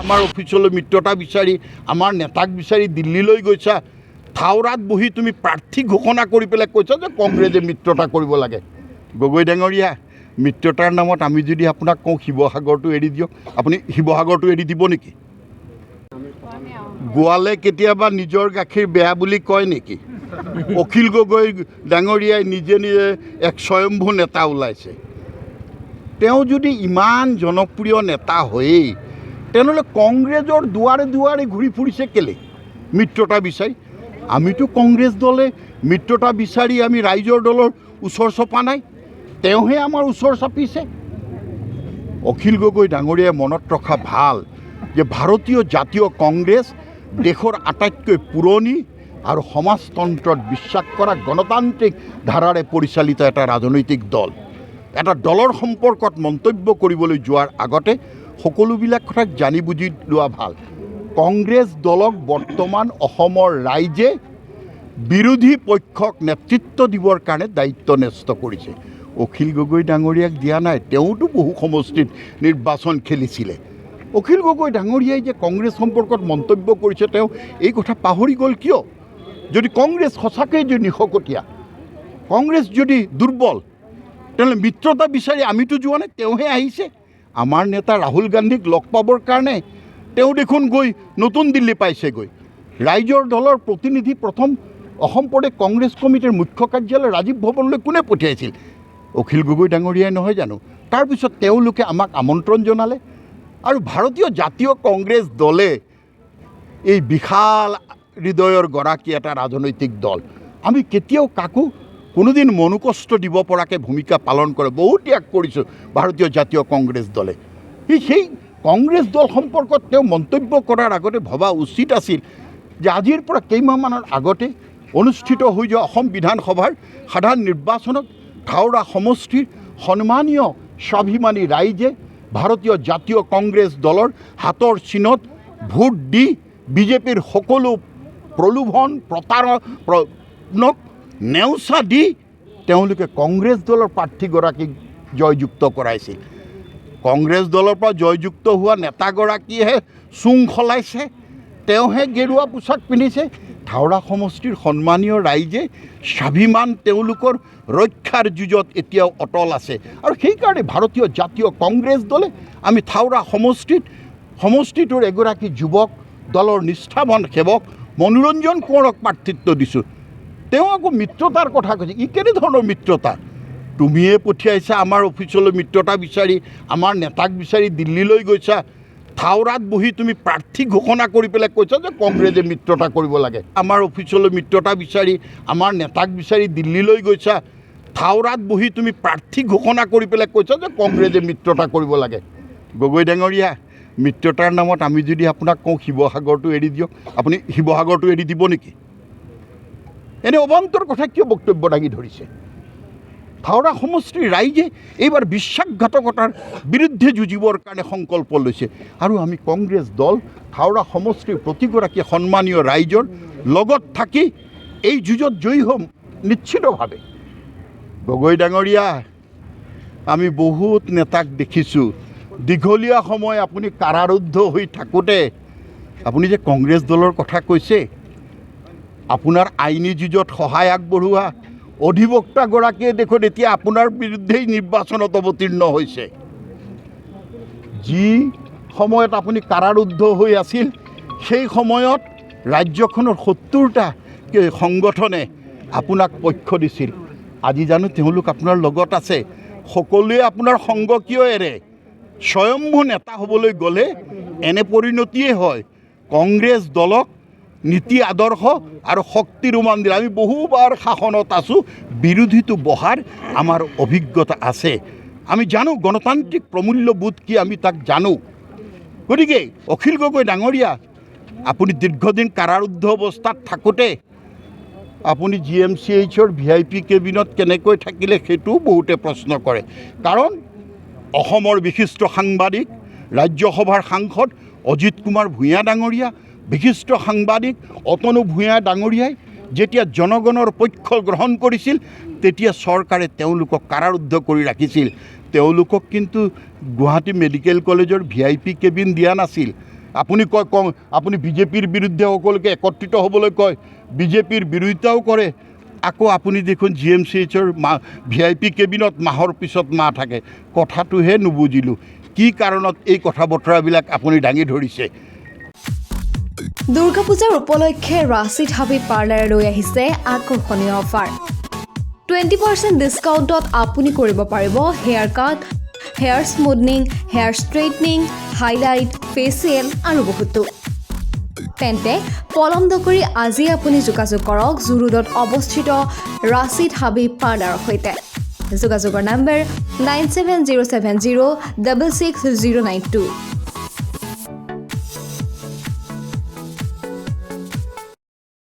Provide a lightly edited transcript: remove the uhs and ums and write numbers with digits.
আমাৰ অফিচলৈ মিত্ৰতা বিচাৰি আমাৰ নেতাক বিচাৰি দিল্লীলৈ গৈছা থাওৰাত বহি তুমি প্ৰাৰ্থী ঘোষণা কৰি পেলাই কৈছা যে কংগ্ৰেছে মিত্ৰতা কৰিব লাগে গগৈ ডাঙৰীয়া মিত্ৰতাৰ নামত আমি যদি আপোনাক কওঁ শিৱসাগৰটো এৰি দিয়ক আপুনি শিৱসাগৰটো এৰি দিব নেকি গোৱালে কেতিয়াবা নিজৰ গাখীৰ বেয়া বুলি কয় নেকি অখিল গগৈ ডাঙৰীয়াই নিজে নিজে এক স্বয়ম্ভূ নেতা ওলাইছে তেওঁ যদি ইমান জনপ্ৰিয় নেতা হয়েই তেনেহ'লে কংগ্ৰেছৰ দুৱাৰে দুৱাৰে ঘূৰি ফুৰিছে কেলে মিত্ৰতা বিচাৰি আমিতো কংগ্ৰেছ দলে মিত্ৰতা বিচাৰি আমি ৰাইজৰ দলৰ ওচৰ চপা নাই তেওঁহে আমাৰ ওচৰ চাপিছে অখিল গগৈ ডাঙৰীয়াই মনত ৰখা ভাল যে ভাৰতীয় জাতীয় কংগ্ৰেছ দেশৰ আটাইতকৈ পুৰণি আৰু সমাজতন্ত্ৰত বিশ্বাস কৰা গণতান্ত্ৰিক ধাৰাৰে পৰিচালিত এটা ৰাজনৈতিক দল এটা দলৰ সম্পৰ্কত মন্তব্য কৰিবলৈ যোৱাৰ আগতে সকলোবিলাক কথা জানি বুজি লোৱা ভাল কংগ্ৰেছ দলক বৰ্তমান অসমৰ ৰাইজে বিৰোধী পক্ষক নেতৃত্ব দিবৰ কাৰণে দায়িত্ব ন্যস্ত কৰিছে অখিল গগৈ ডাঙৰীয়াক দিয়া নাই তেওঁতো বহু সমষ্টিত নিৰ্বাচন খেলিছিলে অখিল গগৈ ডাঙৰীয়াই যে কংগ্ৰেছ সম্পৰ্কত মন্তব্য কৰিছে তেওঁ এই কথা পাহৰি গ'ল কিয় যদি কংগ্ৰেছ সঁচাকৈ যদি নিশকতীয়া কংগ্ৰেছ যদি দুৰ্বল তেনেহ'লে মিত্ৰতা বিচাৰি আমিতো যোৱা নাই তেওঁহে আহিছে আমাৰ নেতা ৰাহুল গান্ধীক লগ পাবৰ কাৰণে তেওঁ দেখোন গৈ নতুন দিল্লী পাইছেগৈ ৰাইজৰ দলৰ প্ৰতিনিধি প্ৰথম অসম প্ৰদেশ কংগ্ৰেছ কমিটিৰ মুখ্য কাৰ্যালয় ৰাজীৱ ভৱনলৈ কোনে পঠিয়াইছিল অখিল গগৈ ডাঙৰীয়াই নহয় জানো তাৰপিছত তেওঁলোকে আমাক আমন্ত্ৰণ জনালে আৰু ভাৰতীয় জাতীয় কংগ্ৰেছ দলে এই বিশাল হৃদয়ৰ গৰাকী এটা ৰাজনৈতিক দল আমি কেতিয়াও কাকো কোনোদিন মনোকষ্ট দিব পৰাকৈ ভূমিকা পালন কৰে বহুত ত্যাগ কৰিছোঁ ভাৰতীয় জাতীয় কংগ্ৰেছ দলে সেই কংগ্ৰেছ দল সম্পৰ্কত তেওঁ মন্তব্য কৰাৰ আগতে ভবা উচিত আছিল যে আজিৰ পৰা কেইমাহমানৰ আগতে অনুষ্ঠিত হৈ যোৱা অসম বিধানসভাৰ সাধাৰণ নিৰ্বাচনত থাওৰা সমষ্টিৰ সন্মানীয় স্বাভিমানী ৰাইজে ভাৰতীয় জাতীয় কংগ্ৰেছ দলৰ হাতৰ চিনত ভোট দি বিজেপিৰ সকলো প্ৰলোভন প্ৰতাৰণক নেওচা দি তেওঁলোকে কংগ্ৰেছ দলৰ প্ৰাৰ্থীগৰাকীক জয়যুক্ত কৰাইছিল কংগ্ৰেছ দলৰ পৰা জয়যুক্ত হোৱা নেতাগৰাকীয়েহে চুং সলাইছে তেওঁহে গেৰুৱা পোছাক পিন্ধিছে থাওৰা সমষ্টিৰ সন্মানীয় ৰাইজে স্বাভিমান তেওঁলোকৰ ৰক্ষাৰ যুঁজত এতিয়াও অটল আছে আৰু সেইকাৰণে ভাৰতীয় জাতীয় কংগ্ৰেছ দলে আমি থাওৰা সমষ্টিটোৰ এগৰাকী যুৱক দলৰ নিষ্ঠাৱান সেৱক মনোৰঞ্জন কোঁৱৰক প্ৰাৰ্থিত্ব দিছোঁ তেওঁ আকৌ মিত্ৰতাৰ কথা কৈছে ই কেনেধৰণৰ মিত্ৰতা তুমিয়ে পঠিয়াইছা আমাৰ অফিচলৈ মিত্ৰতা বিচাৰি আমাৰ নেতাক বিচাৰি দিল্লীলৈ গৈছা থাওৰাত বহি তুমি প্ৰাৰ্থী ঘোষণা কৰি পেলাই কৈছা যে কংগ্ৰেছে মিত্ৰতা কৰিব লাগে আমাৰ অফিচলৈ মিত্ৰতা বিচাৰি আমাৰ নেতাক বিচাৰি দিল্লীলৈ গৈছা থাওৰাত বহি তুমি প্ৰাৰ্থী ঘোষণা কৰি পেলাই কৈছা যে কংগ্ৰেছে মিত্ৰতা কৰিব লাগে গগৈ ডাঙৰীয়া মিত্ৰতাৰ নামত আমি যদি আপোনাক কওঁ শিৱসাগৰটো এৰি দিয়ক আপুনি শিৱসাগৰটো এৰি দিব নেকি এনে অবান্তৰ কথা কিয় বক্তব্য দাঙি ধৰিছে থাওৰা সমষ্টিৰ ৰাইজে এইবাৰ বিশ্বাসঘাতকতাৰ বিৰুদ্ধে যুঁজিবৰ কাৰণে সংকল্প লৈছে আৰু আমি কংগ্ৰেছ দল থাওৰা সমষ্টিৰ প্ৰতিগৰাকী সন্মানীয় ৰাইজৰ লগত থাকি এই যুঁজত জয়ী হ'ম নিশ্চিতভাৱে গগৈ ডাঙৰীয়া আমি বহুত নেতাক দেখিছোঁ দীঘলীয়া সময় আপুনি কাৰাৰুদ্ধ হৈ থাকোঁতে আপুনি যে কংগ্ৰেছ দলৰ কথা কৈছে আপোনাৰ আইনী যুঁজত সহায় আগবঢ়োৱা অধিবক্তাগৰাকীয়ে দেখোন এতিয়া আপোনাৰ বিৰুদ্ধেই নিৰ্বাচনত অৱতীৰ্ণ হৈছে যি সময়ত আপুনি কাৰাৰুদ্ধ হৈ আছিল সেই সময়ত ৰাজ্যখনৰ 70টা সংগঠনে আপোনাক পক্ষ দিছিল আজি জানো তেওঁলোক আপোনাৰ লগত আছে সকলোৱে আপোনাৰ সংগ কিয় এৰে স্বয়ম্ভূ নেতা হ'বলৈ গ'লে এনে পৰিণতিয়ে হয় কংগ্ৰেছ দলক নীতি আদৰ্শ আৰু শক্তিৰ উমান দিলে আমি বহুবাৰ শাসনত আছোঁ বিৰোধীটো বহাৰ আমাৰ অভিজ্ঞতা আছে আমি জানো গণতান্ত্ৰিক প্ৰমূল্যবোধ কি আমি তাক জানো গতিকে অখিল গগৈ ডাঙৰীয়া আপুনি দীৰ্ঘদিন কাৰাৰুদ্ধ অৱস্থাত থাকোঁতে আপুনি GMCHৰ VIP কেবিনত কেনেকৈ থাকিলে সেইটোও বহুতে প্ৰশ্ন কৰে কাৰণ অসমৰ বিশিষ্ট সাংবাদিক ৰাজ্যসভাৰ সাংসদ অজিত কুমাৰ ভূঞা ডাঙৰীয়া বিশিষ্ট সাংবাদিক অতনু ভূঞা ডাঙৰীয়াই যেতিয়া জনগণৰ পক্ষ গ্ৰহণ কৰিছিল তেতিয়া চৰকাৰে তেওঁলোকক কাৰাৰুদ্ধ কৰি ৰাখিছিল তেওঁলোকক কিন্তু গুৱাহাটী মেডিকেল কলেজৰ VIP কেবিন দিয়া নাছিল আপুনি কয় আপুনি বিজেপিৰ বিৰুদ্ধে সকলোকে একত্ৰিত হ'বলৈ কয়, বিজেপিৰ বিৰোধিতাও কৰে। আকৌ আপুনি দেখোন GMCHৰ VIP কেবিনত মাহৰ পিছত মাহ থাকে। কথাটোহে নুবুজিলোঁ, কি কাৰণত এই কথা বতৰাবিলাক আপুনি দাঙি ধৰিছে? দুৰ্গা পূজাৰ উপলক্ষে ৰাছিদ হাবিব পাৰ্লাৰে লৈ আহিছে আকৰ্ষণীয় অফাৰ। 20% ডিছকাউণ্টত আপুনি কৰিব পাৰিব hair cut, hair smoothing, hair straightening, highlight, facial আৰু বহুতো। তেন্তে পলম নকৰি আজি আপুনি যোগাযোগ কৰক জুৰুডত অৱস্থিত ৰাছিদ হাবিব পাৰ্লাৰৰ সৈতে। যোগাযোগৰ নম্বৰ 9707066092।